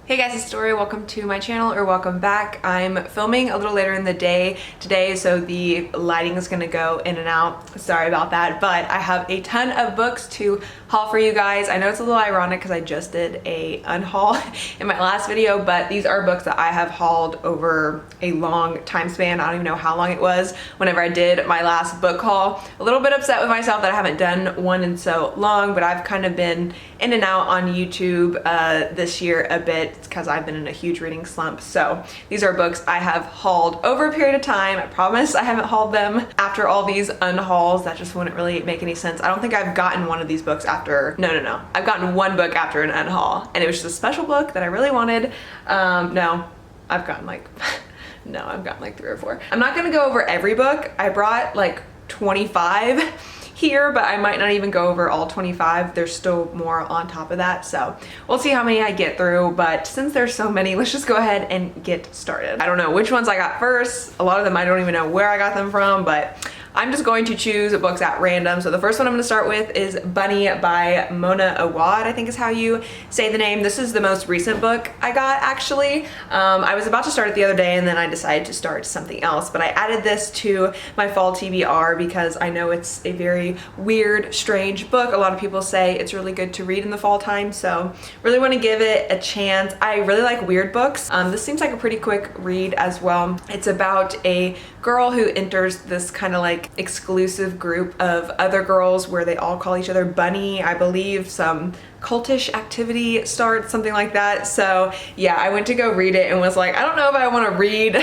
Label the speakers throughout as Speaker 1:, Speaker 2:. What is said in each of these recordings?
Speaker 1: Hey guys, it's Story. Welcome to my channel, or welcome back. I'm filming a little later in the day today, so the lighting is gonna go in and out. Sorry about that, but I have a ton of books to haul for you guys. I know it's a little ironic because I just did a unhaul in my last video, but these are books that I have hauled over a long time span. I don't even know how long it was whenever I did my last book haul. A little bit upset with myself that I haven't done one in so long, but I've kind of been in and out on YouTube this year a bit. It's because I've been in a huge reading slump. So these are books I have hauled over a period of time. I promise I haven't hauled them after all these unhauls. That just wouldn't really make any sense. I don't think I've gotten one of these books after, no. I've gotten one book after an unhaul, and it was just a special book that I really wanted. No, I've gotten like, no, I've gotten like 3 or 4. I'm not gonna go over every book. I brought like 25 here, but I might not even go over all 25. There's still more on top of that, so we'll see how many I get through. But since there's so many, let's just go ahead and get started. I don't know which ones I got first. A lot of them I don't even know where I got them from, but I'm just going to choose books at random. So the first one I'm going to start with is Bunny by Mona Awad, I think is how you say the name. This is the most recent book I got, actually. I was about to start it the other day, and then I decided to start something else, but I added this to my fall TBR because I know it's a very weird, strange book. A lot of people say it's really good to read in the fall time, so really want to give it a chance. I really like weird books. This seems like a pretty quick read as well. It's about a girl who enters this kind of like exclusive group of other girls where they all call each other Bunny. I believe some cultish activity starts, something like that. So yeah, I went to go read it and was like, I don't know if I want to read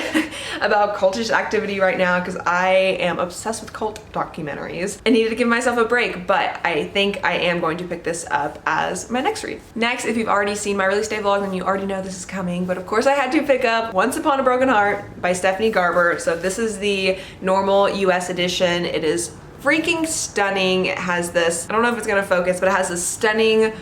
Speaker 1: about cultish activity right now because I am obsessed with cult documentaries. I needed to give myself a break, but I think I am going to pick this up as my next read. Next, if you've already seen my release day vlog, then you already know this is coming, but of course I had to pick up Once Upon a Broken Heart by Stephanie Garber. So this is the normal US edition. It is freaking stunning. It has this, I don't know if it's gonna focus, but it has this stunning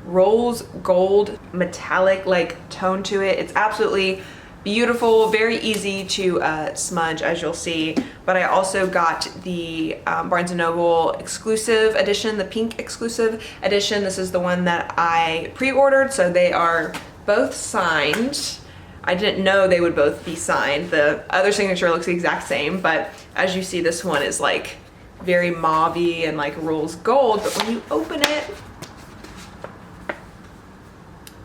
Speaker 1: rose gold metallic like tone to it. It's absolutely beautiful, very easy to smudge, as you'll see. But I also got the Barnes & Noble exclusive edition, the pink exclusive edition. This is the one that I pre-ordered, so they are both signed. I didn't know they would both be signed. The other signature looks the exact same, but as you see, this one is like very mauve-y and like rose gold, but when you open it,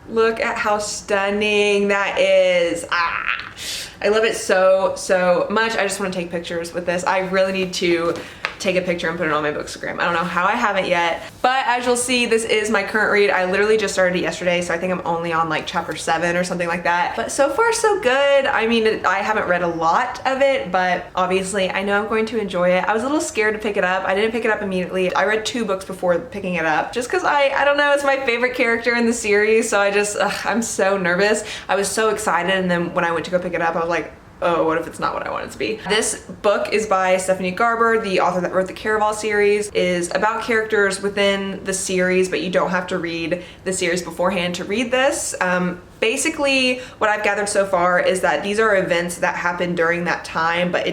Speaker 1: look at how stunning that is. I love it so much. I just want to take pictures with this. I really need to take a picture and put it on my bookstagram. I don't know how I haven't yet, but as you'll see, this is my current read. I literally just started it yesterday, so I think I'm only on like chapter 7 or something like that. But so far so good. I mean, I haven't read a lot of it, but obviously I know I'm going to enjoy it. I was a little scared to pick it up. I didn't pick it up immediately. I read 2 books before picking it up just because I don't know, it's my favorite character in the series, so I'm so nervous. I was so excited, and then when I went to go pick it up, I was like, oh, what if it's not what I want it to be? This book is by Stephanie Garber, the author that wrote the Caraval series. Is about characters within the series, but you don't have to read the series beforehand to read this. Basically, what I've gathered so far is that these are events that happen during that time, but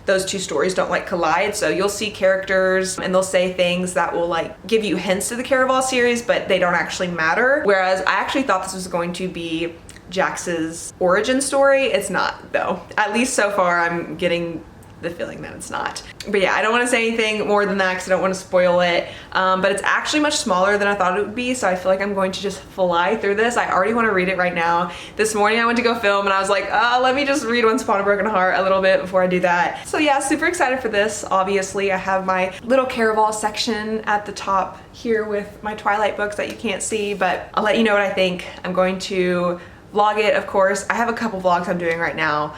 Speaker 1: those 2 stories don't like collide. So you'll see characters and they'll say things that will like give you hints to the Caraval series, but they don't actually matter. Whereas I actually thought this was going to be Jax's origin story. It's not, though. At least so far, I'm getting the feeling that it's not. But yeah, I don't want to say anything more than that because I don't want to spoil it. But it's actually much smaller than I thought it would be, so I feel like I'm going to just fly through this. I already want to read it right now. This morning I went to go film and I was like, let me just read Once Upon a Broken Heart a little bit before I do that. So yeah, super excited for this. Obviously, I have my little Caraval section at the top here with my Twilight books that you can't see, but I'll let you know what I think. I'm going to vlog it, of course. I have a couple vlogs I'm doing right now,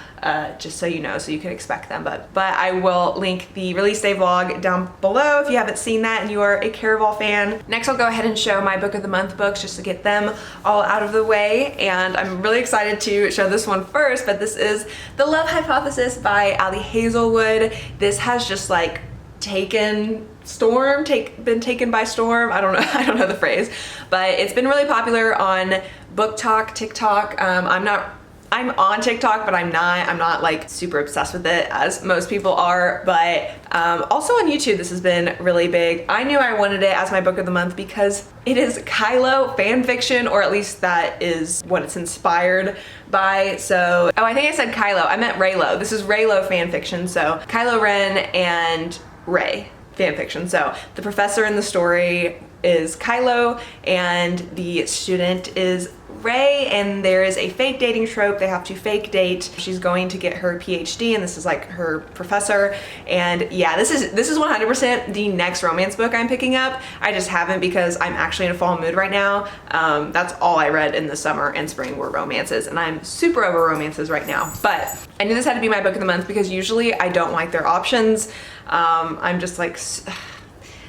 Speaker 1: just so you know, so you can expect them, but I will link the release day vlog down below if you haven't seen that and you are a Caraval fan. Next, I'll go ahead and show my book of the month books just to get them all out of the way, and I'm really excited to show this one first, but this is The Love Hypothesis by Ali Hazelwood. This has just like been taken by storm. I don't know the phrase, but it's been really popular on Book Talk, TikTok. I'm not I'm on TikTok, but I'm not like super obsessed with it as most people are, but also on YouTube, this has been really big. I knew I wanted it as my book of the month because it is Kylo fan fiction, or at least that is what it's inspired by. So, oh, I think I said Kylo, I meant Reylo. This is Reylo fan fiction, so Kylo Ren and Rey fan fiction. So the professor in the story is Kylo and the student is Rey, and there is a fake dating trope. They have to fake date. She's going to get her PhD, and this is like her professor. And yeah, this is 100% the next romance book I'm picking up. I just haven't because I'm actually in a fall mood right now. That's all I read in the summer and spring were romances, and I'm super over romances right now. But I knew this had to be my book of the month because usually I don't like their options. I'm just like,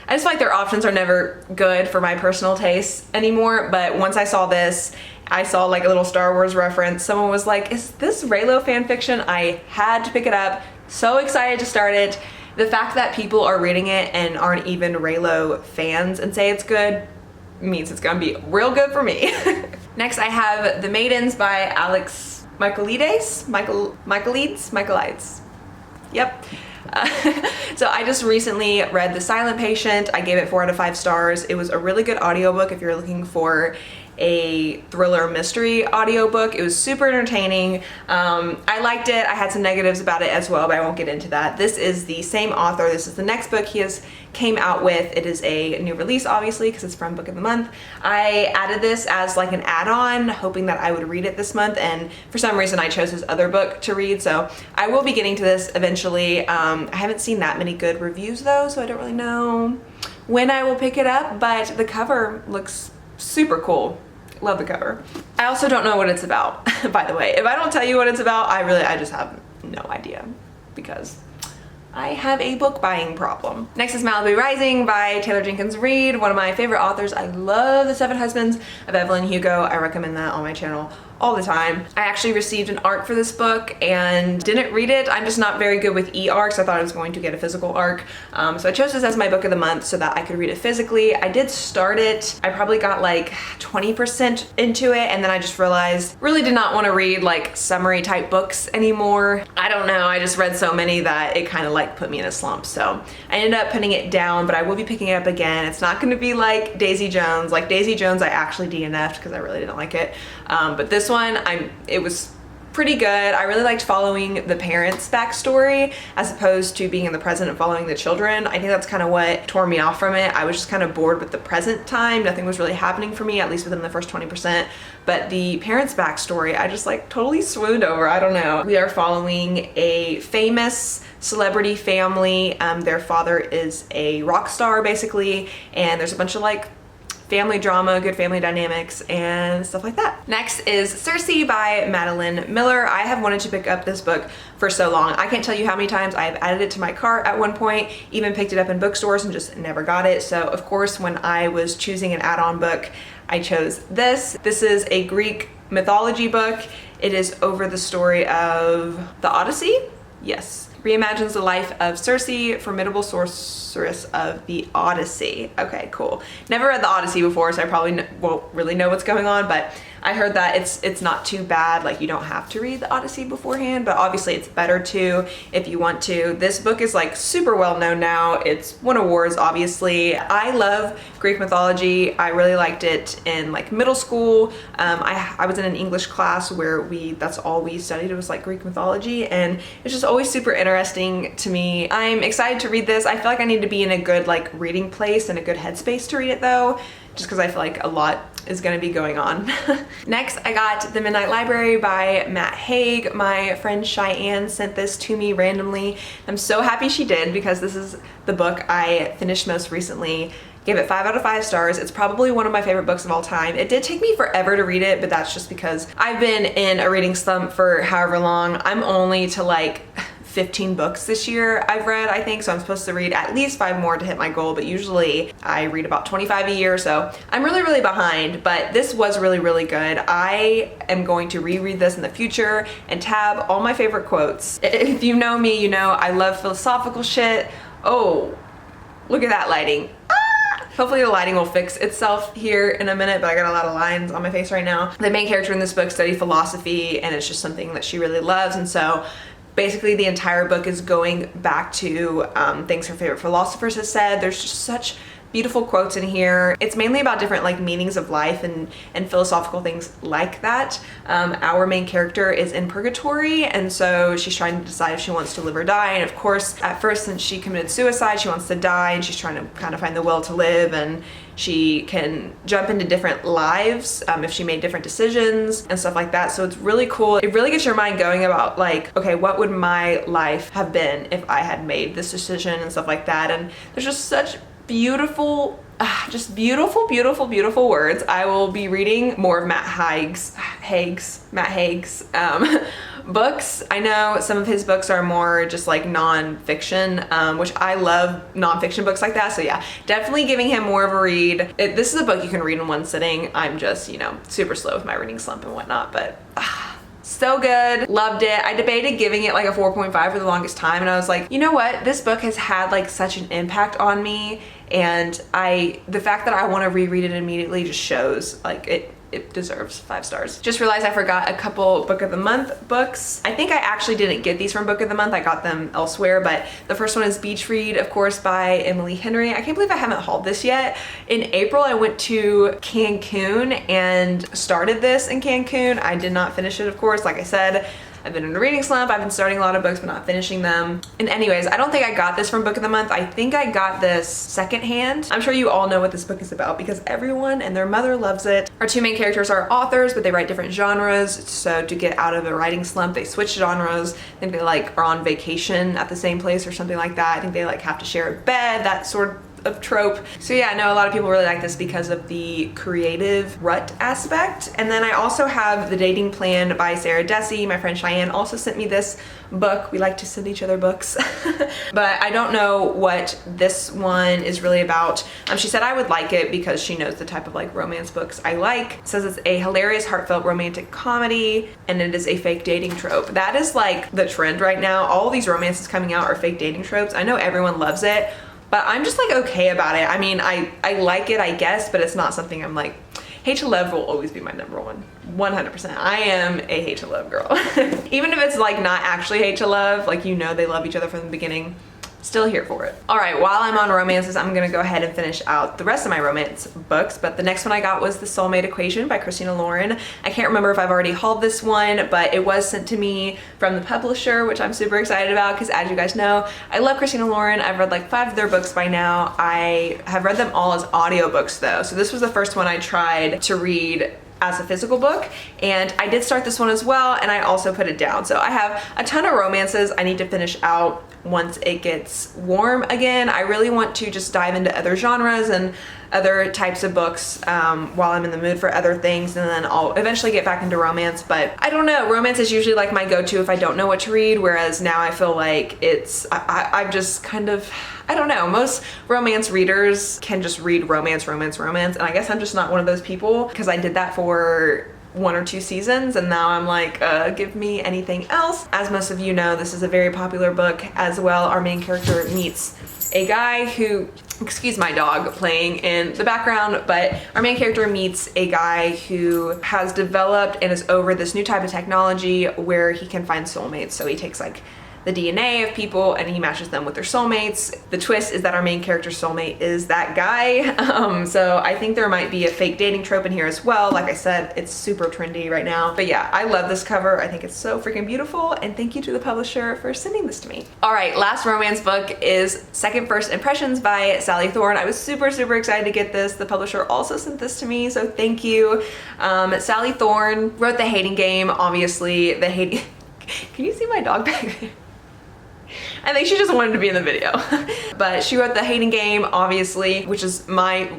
Speaker 1: I just feel like their options are never good for my personal taste anymore. But once I saw this, I saw like a little Star Wars reference. Someone was like, is this Reylo fan fiction? I had to pick it up. So excited to start it. The fact that people are reading it and aren't even Reylo fans and say it's good means it's gonna be real good for me. Next, I have The Maidens by Michaelides. Yep. So I just recently read The Silent Patient. I gave it 4 out of 5 stars. It was a really good audiobook if you're looking for a thriller mystery audiobook. It was super entertaining. I liked it. I had some negatives about it as well, but I won't get into that. This is the same author. This is the next book he came out with. It is a new release, obviously, because it's from Book of the Month. I added this as like an add-on, hoping that I would read it this month, and for some reason I chose his other book to read, so I will be getting to this eventually. I haven't seen that many good reviews though, so I don't really know when I will pick it up, but the cover looks super cool. Love the cover. I also don't know what it's about, by the way. If I don't tell you what it's about, I just have no idea because I have a book buying problem. Next is Malibu Rising by Taylor Jenkins Reid, one of my favorite authors. I love The Seven Husbands of Evelyn Hugo. I recommend that on my channel all the time. I actually received an ARC for this book and didn't read it. I'm just not very good with e-ARCs. I thought I was going to get a physical ARC. So I chose this as my book of the month so that I could read it physically. I did start it. I probably got like 20% into it, and then I just realized really did not want to read like summary type books anymore. I don't know, I just read so many that it kind of like put me in a slump. So I ended up putting it down, but I will be picking it up again. It's not going to be like Daisy Jones. Like Daisy Jones I actually DNF'd because I really didn't like it. But this one, it was pretty good. I really liked following the parents' backstory as opposed to being in the present and following the children. I think that's kind of what tore me off from it. I was just kind of bored with the present time. Nothing was really happening for me, at least within the first 20%. But the parents' backstory, I just like totally swooned over. I don't know. We are following a famous celebrity family. Their father is a rock star basically, and there's a bunch of like family drama, good family dynamics, and stuff like that. Next is Circe by Madeline Miller. I have wanted to pick up this book for so long. I can't tell you how many times I've added it to my cart at one point, even picked it up in bookstores and just never got it. So of course, when I was choosing an add-on book, I chose this. This is a Greek mythology book. It is over the story of the Odyssey. Yes. Reimagines the life of Circe, formidable sorceress of the Odyssey. Okay, cool. Never read the Odyssey before, so I probably won't really know what's going on, but I heard that it's not too bad. Like, you don't have to read the Odyssey beforehand, but obviously it's better to if you want to. This book is like super well known now. It's won awards, obviously. I love Greek mythology. I really liked it in like middle school. I was in an English class where that's all we studied. It was like Greek mythology, and it's just always super interesting to me. I'm excited to read this. I feel like I need to be in a good like reading place and a good headspace to read it though, just because I feel like a lot is gonna be going on. Next, I got The Midnight Library by Matt Haig. My friend Cheyenne sent this to me randomly. I'm so happy she did because this is the book I finished most recently. Gave it 5 out of 5 stars. It's probably one of my favorite books of all time. It did take me forever to read it, but that's just because I've been in a reading slump for however long. I'm only to like 15 books this year I've read, I think, so I'm supposed to read at least 5 more to hit my goal, but usually I read about 25 a year, so I'm really behind, but this was really good. I am going to reread this in the future and tab all my favorite quotes. If you know me, you know I love philosophical shit. Oh, look at that lighting. Hopefully the lighting will fix itself here in a minute, but I got a lot of lines on my face right now. The main character in this book studied philosophy, and it's just something that she really loves, and so basically the entire book is going back to things her favorite philosophers have said. There's just such beautiful quotes in here. It's mainly about different like meanings of life and philosophical things like that. Our main character is in purgatory, and so she's trying to decide if she wants to live or die. And of course, at first, since she committed suicide, she wants to die, and she's trying to kind of find the will to live, and she can jump into different lives if she made different decisions and stuff like that. So it's really cool. It really gets your mind going about like, okay, what would my life have been if I had made this decision and stuff like that. And there's just such beautiful, just beautiful words. I will be reading more of Matt Haig's books. I know some of his books are more just like non-fiction, which I love non-fiction books like that. So yeah, definitely giving him more of a read. This is a book you can read in one sitting. I'm just, you know, super slow with my reading slump and whatnot, but so good. Loved it. I debated giving it like a 4.5 for the longest time, and I was like, you know what? This book has had like such an impact on me, and the fact that I want to reread it immediately just shows like it deserves 5 stars. Just realized I forgot a couple book of the month books. I think I actually didn't get these from book of the month. I got them elsewhere, but the first one is Beach Read, of course, by Emily Henry. I can't believe I haven't hauled this yet. In April, I went to Cancun and started this in Cancun. I did not finish it, of course. Like I said, I've been in a reading slump. I've been starting a lot of books but not finishing them. And anyways, I don't think I got this from book of the month. I think I got this secondhand. I'm sure you all know what this book is about because everyone and their mother loves it. Our two main characters are authors, but they write different genres. So to get out of a writing slump, they switch genres. I think they like are on vacation at the same place or something like that. I think they like have to share a bed, that sort of trope. So yeah, I know a lot of people really like this because of the creative rut aspect. And then I also have The Dating Plan by Sarah Dessy. My friend Cheyenne also sent me this book. We like to send each other books. But I don't know what this one is really about. She said I would like it because she knows the type of like romance books I like. It says it's a hilarious, heartfelt romantic comedy, and it is a fake dating trope. That is like the trend right now. All these romances coming out are fake dating tropes. I know everyone loves it, but I'm just like okay about it. I mean, I like it, I guess, but it's not something I'm like, hate to love will always be my number one. 100%. I am a hate to love girl. Even if it's like not actually hate to love, like you know they love each other from the beginning, still here for it. All right, while I'm on romances, I'm gonna go ahead and finish out the rest of my romance books, but the next one I got was The Soulmate Equation by Christina Lauren. I can't remember if I've already hauled this one, but it was sent to me from the publisher, which I'm super excited about because as you guys know, I love Christina Lauren. I've read like 5 of their books by now. I have read them all as audiobooks though, so this was the first one I tried to read as a physical book, and I did start this one as well, and I also put it down. So I have a ton of romances I need to finish out once it gets warm again. I really want to just dive into other genres and other types of books while I'm in the mood for other things, and then I'll eventually get back into romance. But I don't know, romance is usually like my go-to if I don't know what to read, whereas now I feel like I've just kind of, I don't know, most romance readers can just read romance, and I guess I'm just not one of those people because I did that for 1 or 2 seasons, and now I'm like, give me anything else. As most of you know, this is a very popular book as well. Our main character meets a guy who, excuse my dog playing in the background, but our main character meets a guy who has developed and is over this new type of technology where he can find soulmates. So he takes like the DNA of people and he matches them with their soulmates. The twist is that our main character's soulmate is that guy. So I think there might be a fake dating trope in here as well. Like I said, it's super trendy right now. But yeah, I love this cover. I think it's so freaking beautiful, and thank you to the publisher for sending this to me. All right, last romance book is Second First Impressions by Sally Thorne. I was super excited to get this. The publisher also sent this to me, so thank you. Sally Thorne wrote The Hating Game, obviously. Can you see my dog back there? I think she just wanted to be in the video. But she wrote The Hating Game, obviously, which is my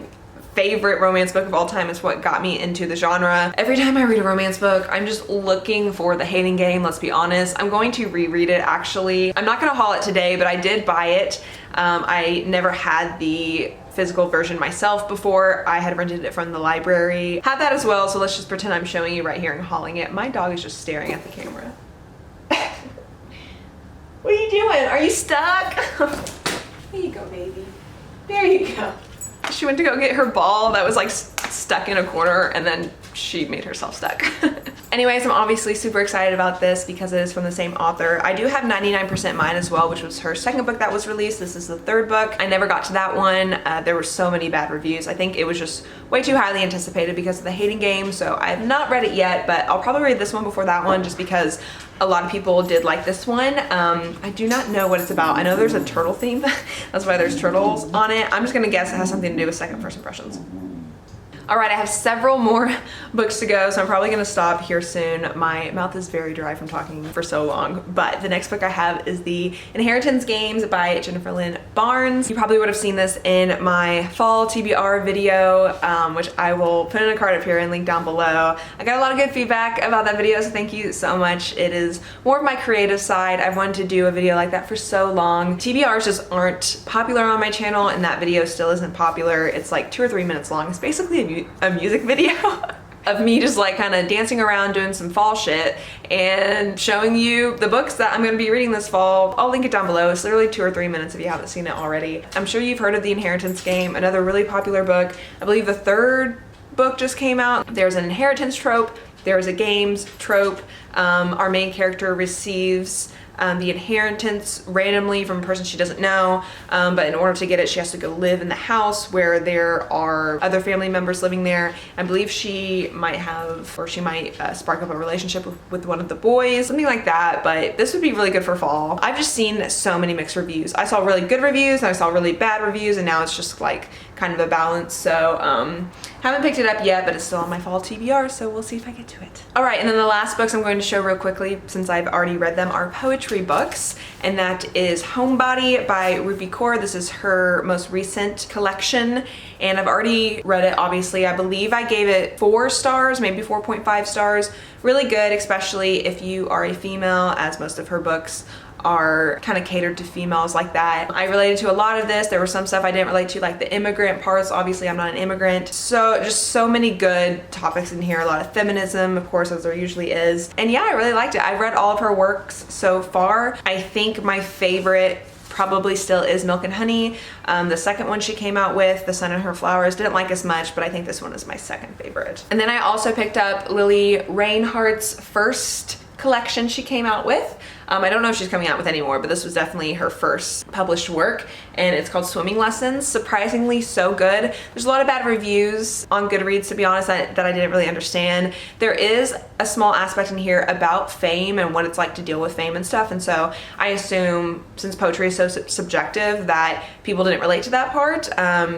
Speaker 1: favorite romance book of all time. It's what got me into the genre. Every time I read a romance book, I'm just looking for The Hating Game, let's be honest. I'm going to reread it actually. I'm not gonna haul it today, but I did buy it. I never had the physical version myself before. I had rented it from the library. Have that as well, so let's just pretend I'm showing you right here and hauling it. My dog is just staring at the camera. What are you doing? Are you stuck? There you go, baby. There you go. She went to go get her ball that was like stuck in a corner, and then she made herself stuck. Anyways, I'm obviously super excited about this because it is from the same author. I do have 99% Mine as well, which was her second book that was released. This is the third book. I never got to that one. There were so many bad reviews. I think it was just way too highly anticipated because of the hating game, so I have not read it yet, but I'll probably read this one before that one just because a lot of people did like this one. I do not know what it's about. I know there's a turtle theme. That's why there's turtles on it. I'm just gonna guess it has something to do with second first impressions. All right, I have several more books to go, so I'm probably gonna stop here soon. My mouth is very dry from talking for so long, but the next book I have is The Inheritance Games by Jennifer Lynn Barnes. You probably would have seen this in my fall TBR video, which I will put in a card up here and link down below. I got a lot of good feedback about that video, so thank you so much. It is more of my creative side. I've wanted to do a video like that for so long. TBRs just aren't popular on my channel, and that video still isn't popular. It's like 2 or 3 minutes long. It's basically a music video of me just like kind of dancing around doing some fall shit and showing you the books that I'm going to be reading this fall. I'll link it down below. It's literally 2 or 3 minutes if you haven't seen it already. I'm sure you've heard of The Inheritance Game, another really popular book. I believe the third book just came out. There's an inheritance trope, there's a games trope. Our main character receives the inheritance randomly from a person she doesn't know, but in order to get it, she has to go live in the house where there are other family members living there. I believe she might have, or she might spark up a relationship with one of the boys, something like that, but this would be really good for fall. I've just seen so many mixed reviews. I saw really good reviews, and I saw really bad reviews, and now it's just like kind of a balance. So haven't picked it up yet, but it's still on my fall TBR, so we'll see if I get to it. All right, and then the last books I'm going to show real quickly, since I've already read them, are poetry books, and that is Homebody by Rupi Kaur. This is her most recent collection, and I've already read it, obviously. I believe I gave it 4 stars, maybe 4.5 stars. Really good, especially if you are a female, as most of her books are kind of catered to females like that. I related to a lot of this. There was some stuff I didn't relate to, like the immigrant parts. Obviously, I'm not an immigrant. So just so many good topics in here. A lot of feminism, of course, as there usually is. And yeah, I really liked it. I've read all of her works so far. I think my favorite probably still is Milk and Honey. The second one she came out with, The Sun and Her Flowers, didn't like as much, but I think this one is my second favorite. And then I also picked up Lily Reinhart's first collection she came out with. I don't know if she's coming out with any more, but this was definitely her first published work, and it's called Swimming Lessons. Surprisingly so good. There's a lot of bad reviews on Goodreads, to be honest, that I didn't really understand. There is a small aspect in here about fame and what it's like to deal with fame and stuff, and so I assume, since poetry is so subjective, that people didn't relate to that part.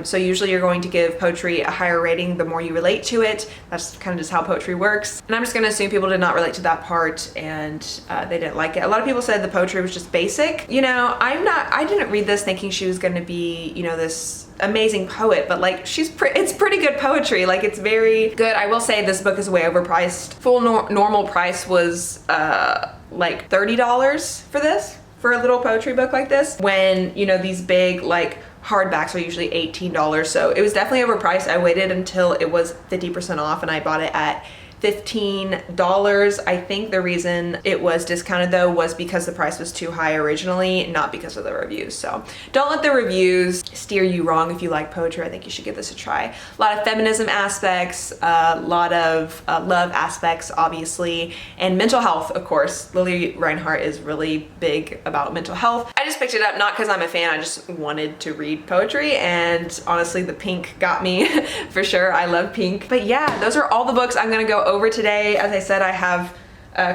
Speaker 1: So usually you're going to give poetry a higher rating the more you relate to it. That's kind of just how poetry works. And I'm just gonna assume people did not relate to that part, and they didn't like it. A lot of people said the poetry was just basic. You know, I didn't read this thinking she was gonna be, you know, this amazing poet, but like it's pretty good poetry. Like, it's very good. I will say this book is way overpriced. Full normal price was like $30 for this, for a little poetry book like this, when, you know, these big like hardbacks are usually $18. So it was definitely overpriced. I waited until it was 50% off, and I bought it at $15. I think the reason it was discounted though was because the price was too high originally, not because of the reviews. So don't let the reviews steer you wrong. If you like poetry, I think you should give this a try. A lot of feminism aspects, a lot of love aspects, obviously, and mental health, of course. Lily Reinhart is really big about mental health. I just picked it up not because I'm a fan, I just wanted to read poetry, and honestly the pink got me for sure. I love pink. But yeah, those are all the books I'm gonna go over today. As I said, I have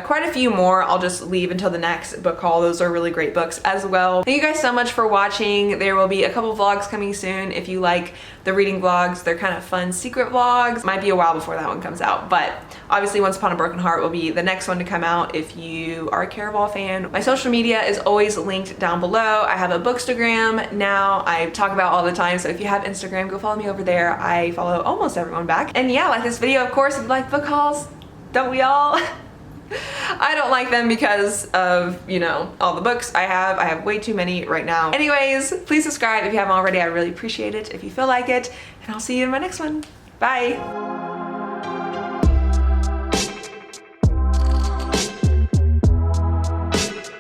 Speaker 1: quite a few more. I'll just leave until the next book haul. Those are really great books as well. Thank you guys so much for watching. There will be a couple vlogs coming soon. If you like the reading vlogs, they're kind of fun secret vlogs. Might be a while before that one comes out, but obviously Once Upon a Broken Heart will be the next one to come out if you are a Caraval fan. My social media is always linked down below. I have a Bookstagram now. I talk about all the time, so if you have Instagram, go follow me over there. I follow almost everyone back. And yeah, like this video, of course. If you like book hauls, don't we all? I don't like them because of, you know, all the books I have. I have way too many right now. Anyways, please subscribe if you haven't already. I really appreciate it if you feel like it, and I'll see you in my next one. Bye.